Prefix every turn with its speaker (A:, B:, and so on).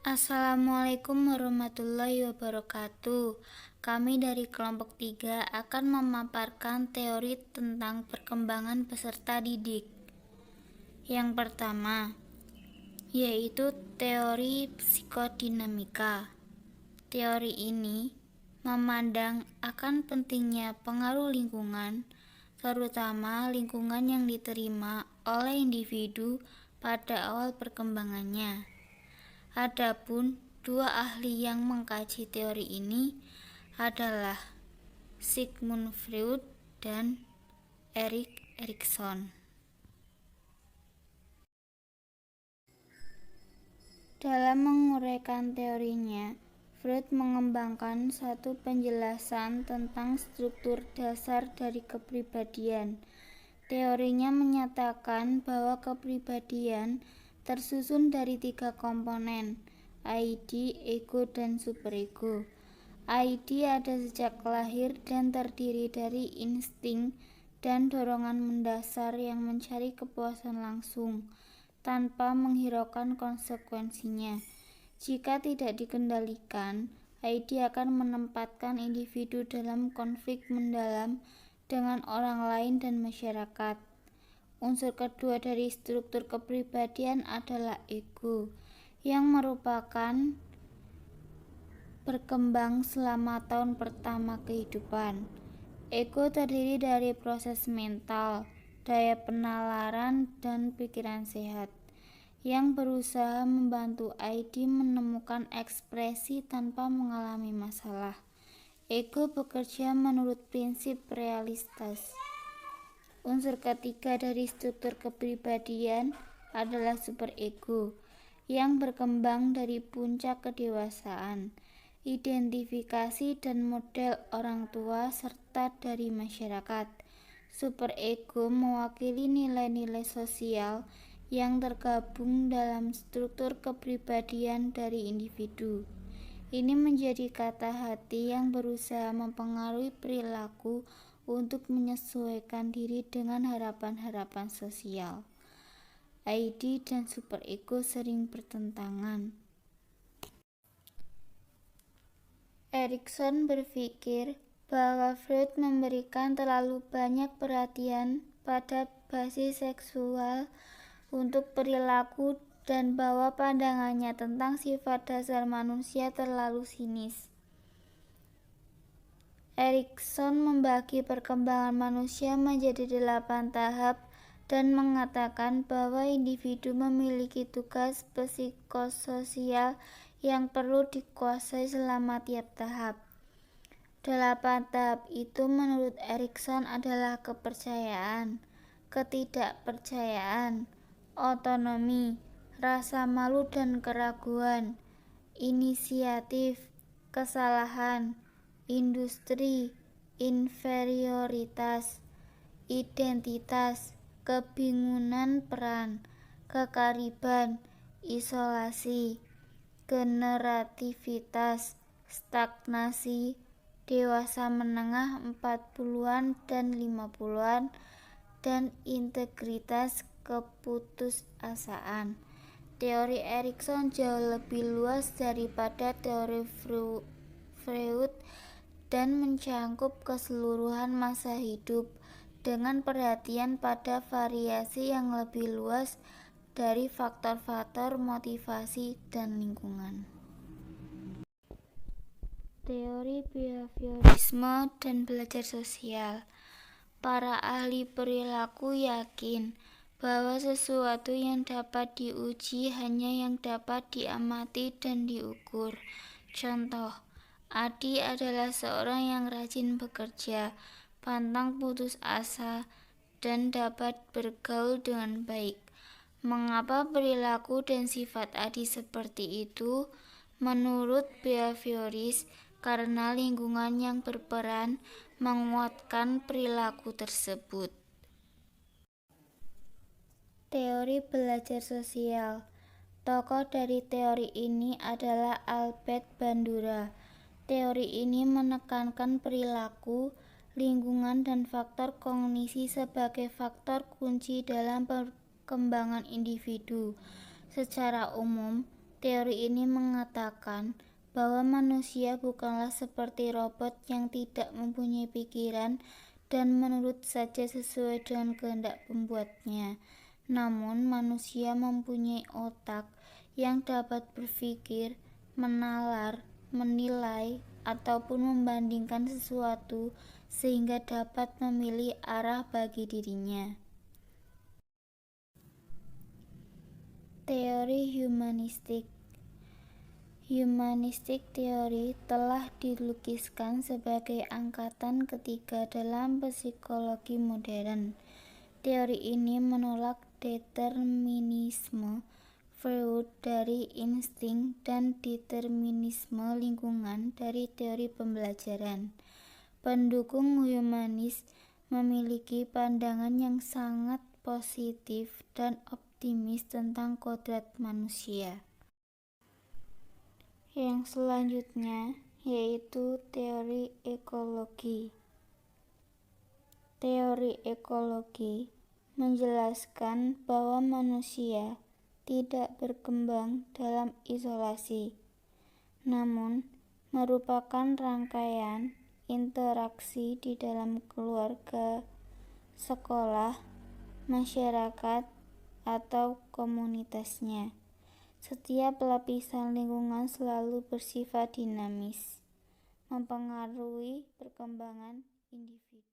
A: Assalamualaikum warahmatullahi wabarakatuh. Kami dari kelompok 3 akan memaparkan teori tentang perkembangan peserta didik. Yang pertama, yaitu teori psikodinamika. Teori ini memandang akan pentingnya pengaruh lingkungan, terutama lingkungan yang diterima oleh individu pada awal perkembangannya. Adapun dua ahli yang mengkaji teori ini adalah Sigmund Freud dan Erik Erikson. Dalam menguraikan teorinya, Freud mengembangkan satu penjelasan tentang struktur dasar dari kepribadian. Teorinya menyatakan bahwa kepribadian tersusun dari 3 komponen, ID, ego, dan superego. ID ada sejak lahir dan terdiri dari insting dan dorongan mendasar yang mencari kepuasan langsung, tanpa menghiraukan konsekuensinya. Jika tidak dikendalikan, ID akan menempatkan individu dalam konflik mendalam dengan orang lain dan masyarakat. Unsur kedua dari struktur kepribadian adalah ego, yang merupakan berkembang selama tahun pertama kehidupan. Ego terdiri dari proses mental, daya penalaran, dan pikiran sehat, yang berusaha membantu ID menemukan ekspresi tanpa mengalami masalah. Ego bekerja menurut prinsip realitas. Unsur ketiga dari struktur kepribadian adalah superego, yang berkembang dari puncak kedewasaan, identifikasi dan model orang tua serta dari masyarakat. Superego mewakili nilai-nilai sosial yang tergabung dalam struktur kepribadian dari individu. Ini menjadi kata hati yang berusaha mempengaruhi perilaku untuk menyesuaikan diri dengan harapan-harapan sosial. ID dan superego sering bertentangan. Erikson berpikir bahwa Freud memberikan terlalu banyak perhatian pada basis seksual untuk perilaku dan bahwa pandangannya tentang sifat dasar manusia terlalu sinis. Erikson membagi perkembangan manusia menjadi 8 tahap dan mengatakan bahwa individu memiliki tugas psikososial yang perlu dikuasai selama tiap tahap. 8 tahap itu menurut Erikson adalah kepercayaan, ketidakpercayaan, otonomi, rasa malu dan keraguan, inisiatif, kesalahan, industri, inferioritas, identitas, kebingungan peran, kekariban, isolasi, generativitas, stagnasi, dewasa menengah 40-an dan 50-an, dan integritas keputusasaan. Teori Erikson jauh lebih luas daripada teori Freud dan mencangkup keseluruhan masa hidup dengan perhatian pada variasi yang lebih luas dari faktor-faktor motivasi dan lingkungan. Teori behaviorisme dan belajar sosial. Para ahli perilaku yakin bahwa sesuatu yang dapat diuji hanya yang dapat diamati dan diukur. Contoh, Adi adalah seorang yang rajin bekerja, pantang putus asa, dan dapat bergaul dengan baik. Mengapa perilaku dan sifat Adi seperti itu? Menurut behavioris, karena lingkungan yang berperan menguatkan perilaku tersebut. Teori belajar sosial. Tokoh dari teori ini adalah Albert Bandura. Teori ini menekankan perilaku, lingkungan, dan faktor kognisi sebagai faktor kunci dalam perkembangan individu. Secara umum, Teori ini mengatakan bahwa manusia bukanlah seperti robot yang tidak mempunyai pikiran dan menurut saja sesuai dengan kehendak pembuatnya. Namun, manusia mempunyai otak yang dapat berpikir, menalar, menilai, ataupun membandingkan sesuatu sehingga dapat memilih arah bagi dirinya. Teori humanistik. Humanistik teori telah dilukiskan sebagai angkatan ketiga dalam psikologi modern. Teori ini menolak determinisme Freud dari insting dan determinisme lingkungan dari teori pembelajaran. Pendukung humanis memiliki pandangan yang sangat positif dan optimis tentang kodrat manusia. Yang selanjutnya yaitu teori ekologi. Teori ekologi menjelaskan bahwa manusia tidak berkembang dalam isolasi, namun merupakan rangkaian interaksi di dalam keluarga, sekolah, masyarakat, atau komunitasnya. Setiap lapisan lingkungan selalu bersifat dinamis, mempengaruhi perkembangan individu.